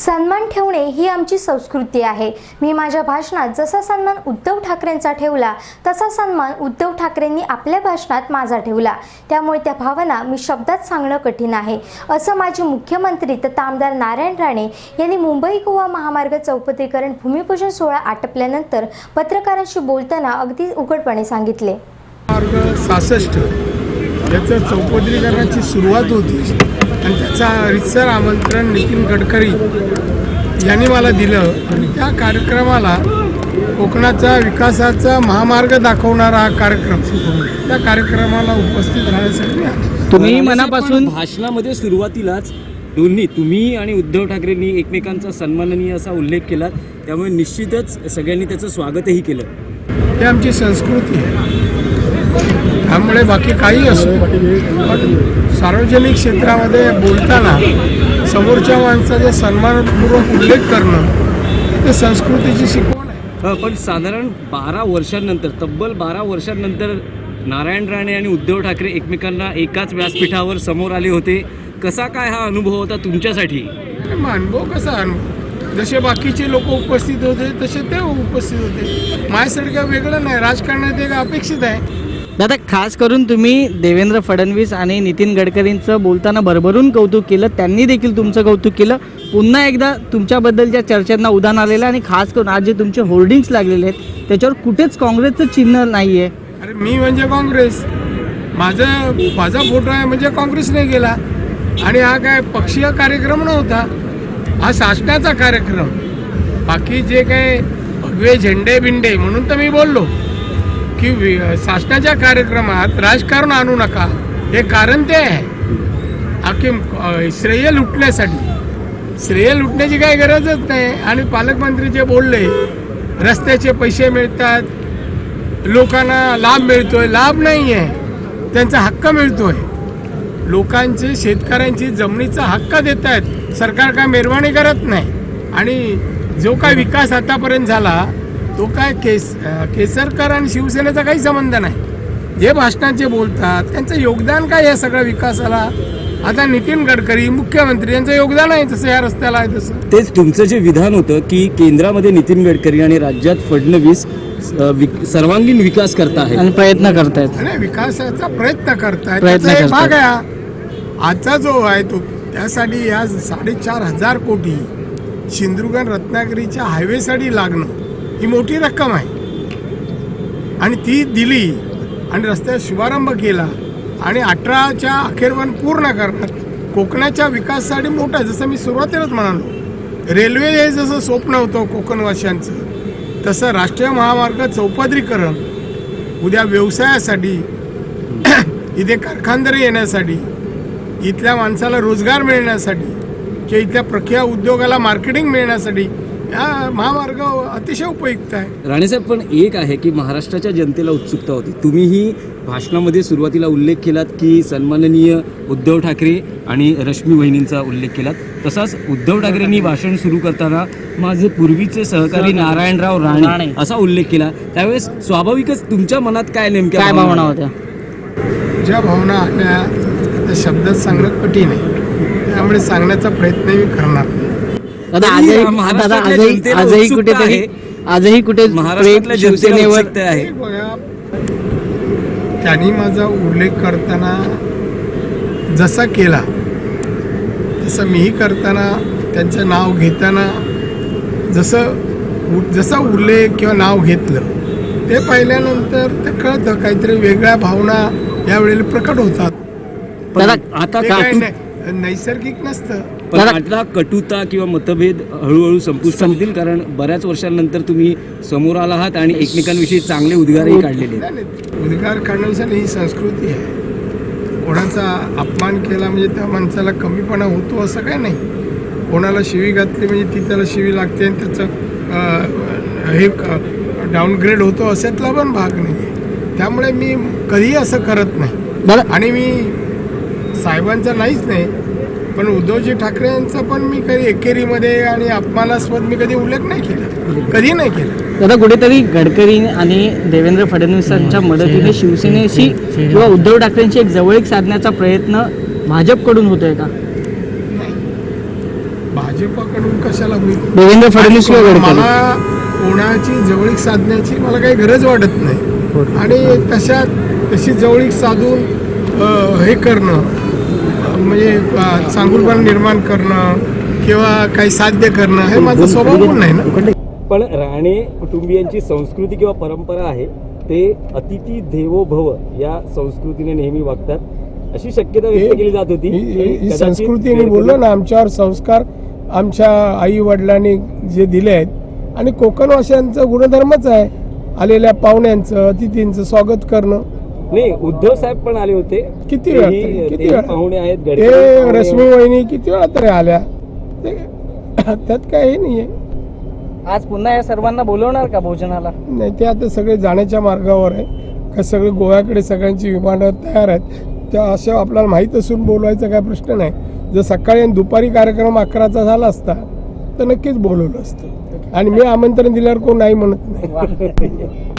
सन्मान ठेवणे ही आमची संस्कृती आहे। मी माझ्या भाषणात जसा सन्मान उद्धव ठाकरेंचा ठेवला तसा सन्मान उद्धव ठाकरेंनी आपल्या भाषणात माझा ठेवला। त्यामुळे त्या भावना मी शब्दात सांगणं कठीण आहे, असं माजी मुख्यमंत्री तथा आमदार नारायण राणे यांनी मुंबई गोवा महामार्ग चौपदरीकरण भूमिपूजन सोहळा आटपल्यानंतर पत्रकारांशी बोलताना अगदी उघडपणे सांगितले। मार्ग 66 याचं चौपदरीकरणाची सुरुवात होती आणि त्याचा रितसर आमंत्रण नितीन गडकरी यांनी मला दिलं आणि त्या कार्यक्रमाला कोकणाचा विकासाचा महामार्ग दाखवणारा हा कार्यक्रम, त्या कार्यक्रमाला उपस्थित राहण्यासाठी आलो। तुम्ही मनापासून भाषणामध्ये सुरुवातीलाच दोन्ही तुम्ही आणि उद्धव ठाकरेंनी एकमेकांचा सन्माननीय असा उल्लेख केला, त्यामुळे निश्चितच सगळ्यांनी त्याचं स्वागतही केलं। ही आमची संस्कृती आहे, त्यामुळे बाकी काही असो पण सार्वजनिक क्षेत्रामध्ये बोलताना समोरच्या माणसाचा सन्मानपूर्वक उल्लेख करणं ते संस्कृतीची शिकवण आहे। पण साधारण 12 वर्षांनंतर, तब्बल 12 वर्षांनंतर नारायण राणे आणि उद्धव ठाकरे एकमेकांना एकाच व्यासपीठावर समोर आले होते। कसा काय हा अनुभव होता तुमच्यासाठी? अनुभव कसा अनुभव, जसे बाकीचे लोक उपस्थित होते तसे ते उपस्थित होते। माझ्यासाठी काय वेगळं नाही, राजकारणात एक अपेक्षित आहे। दादा, खास करून तुम्ही देवेंद्र फडणवीस आणि नितीन गडकरींचं बोलताना भरभरून कौतुक केलं, त्यांनी देखील तुमचं कौतुक केलं। पुन्हा एकदा तुमच्याबद्दलच्या चर्चांना उधाण आलेलं आणि खास करून आज जे तुमचे होर्डिंग्स लागलेले आहेत त्याच्यावर कुठेच काँग्रेसचं चिन्ह नाही आहे। अरे मी म्हणजे काँग्रेस, माझा फोटो आहे म्हणजे काँग्रेसने गेला आणि हा काय पक्षीय कार्यक्रम नव्हता, हा शासनाचा कार्यक्रम। बाकी जे काय भगवे झेंडे बिंडे म्हणून तर मी बोललो की शासनाच्या कार्यक्रमात राजकारण आणू नका, हे कारण ते आहे आखी श्रेय लुटण्याची काही गरजच नाही। आणि पालकमंत्री जे बोलले रस्त्याचे पैसे मिळतात, लोकांना लाभ मिळतोय, लाभ नाही आहे, त्यांचा हक्क मिळतोय। लोकांचे शेतकऱ्यांची जमिनीचा हक्क देत आहेत, सरकार काय मेहरबानी करत नाही। आणि जो काय विकास आतापर्यंत झाला तो काय केसरकर आणि शिवसेनेचा काही संबंध नाही। जे भाषणाचे बोलतात त्यांचं योगदान काय या सगळ्या विकासाला? आता नितीन गडकरी मुख्यमंत्री यांचं योगदान आहे जसं या रस्त्याला आहे तसं। तेच तुमचं जे विधान होतं की केंद्रामध्ये नितीन गडकरी आणि राज्यात फडणवीस सर्वांगीण विकास करतायत आणि प्रयत्न करतायत, आणि विकासाचा प्रयत्न करतायत, त्याचा एक भाग आहे आजचा जो आहे तो। त्यासाठी या 4,500 कोटी सिंधुदुर्ग रत्नागिरीच्या हायवेसाठी लागणं ही मोठी रक्कम आहे आणि ती दिली आणि रस्त्याचा शुभारंभ केला आणि 18च्या अखेरपर्यंत पूर्ण करणार। कोकणाच्या विकासासाठी मोठा, जसं मी सुरुवातीलाच म्हणालो, रेल्वे हे जसं स्वप्न होतं कोकणवासियांचं तसं राष्ट्रीय महामार्ग चौपदरीकरण उद्या व्यवसायासाठी इथे कारखानदारी येण्यासाठी, इथल्या माणसाला रोजगार मिळण्यासाठी किंवा इथल्या प्रक्रिया उद्योगाला मार्केटिंग मिळण्यासाठी हा महामार्ग अतिशय उपयुक्त आहे। राणेसाहेब, पण एक आहे की महाराष्ट्राच्या जनतेला उत्सुकता होती, तुम्हीही भाषणामध्ये सुरुवातीला उल्लेख केलात की सन्माननीय उद्धव ठाकरे आणि रश्मी वहिनींचा उल्लेख केलात, तसाच उद्धव ठाकरेंनी भाषण सुरू करताना माझे पूर्वीचे सहकारी नारायणराव राणे असा उल्लेख केला। त्यावेळेस स्वाभाविकच तुमच्या मनात काय नेमक्या भावना होत्या? ज्या भावना आल्या त्या शब्दात सांगणं कठीण आहे, त्यामुळे सांगण्याचा प्रयत्नही करणार नाही। आजही कुठे महाराष्ट्रातल्या शिवसेनेवर आहे। त्यांनी माझा उल्लेख करताना जसा केला तसं मीही करताना त्यांचं नाव घेताना जसा उल्लेख किंवा नाव घेतलं ते पाहिल्यानंतर ते कळतं काहीतरी वेगळ्या भावना यावेळेला प्रकट होतात। आता नैसर्गिक नसतं, पण आता कटुता किंवा मतभेद हळूहळू संपुष्टात येतील, कारण बऱ्याच वर्षांनंतर तुम्ही समोर आला आहात आणि एकमेकांविषयी चांगले उद्गारही काढलेले आहेत। उद्गार काढण्यासाठी ही संस्कृती आहे। कोणाचा अपमान केला म्हणजे त्या माणसाला कमीपणा होतो असं काय नाही। कोणाला शिवी घातली म्हणजे ती त्याला शिवी लागते आणि त्याचं हे डाऊनग्रेड होतो अशातला पण भाग नाही आहे। त्यामुळे मी कधीही असं करत नाही आणि मी साहेबांचा नाहीच नाही, पण उद्धवजी ठाकरे यांचा पण मी कधी एकेरीमध्ये आणि अपमानास्पद मी कधी उल्लेख नाही केला, कधी नाही केला। दादा, कुठेतरी गडकरी आणि देवेंद्र फडणवीसांच्या मदतीने शिवसेनेशी किंवा उद्धव ठाकरेंशी एक जवळीक साधण्याचा प्रयत्न भाजपकडून होतोय का? भाजप भाजपाकडून कशाला होईल? देवेंद्र फडणवीस किंवा गडकरी? मला कोणाची जवळीक साधण्याची मला काही गरज वाटत नाही आणि तशी जवळीक साधून हे करणं म्हणजे चांगुलपणा निर्माण करणं किंवा काही साध्य करणं हे माझा स्वभाव पण नाही ना. पण राणे कुटुंबियांची संस्कृती किंवा परंपरा आहे ते अतिथी देवो भव या संस्कृतीने नेहमी वागतात अशी शक्यता व्यक्त केली जात होती. ही संस्कृती मी बोललो ना, आमच्यावर संस्कार आमच्या आई वडिलांनी जे दिले आहेत आणि कोकणवासियांचा गुणधर्मच आहे आलेल्या पाहुण्यांचं अतिथींचं स्वागत करणं. नाही, उद्धव साहेब पण आले होते. किती वेळा ते पाहुणे आहेत, ते गडकरी रश्मी वहिनी किती वेळा तरी आल्या, त्यात काही नाहीये. आज पुन्हा या सर्वांना बोलवणार का भोजनाला? नाही, ते आता सगळे जाण्याच्या मार्गावर आहे का सगळे गोव्याकडे सगळ्यांची विमानं तयार आहेत. त्या असं आपल्याला माहीत असून बोलवायचा काय प्रश्न नाही. जर सकाळी आणि दुपारी कार्यक्रम 11चा झाला असता तर नक्कीच बोलवलं असतं आणि मी आमंत्रण दिल्यावर कोण नाही म्हणत नाही.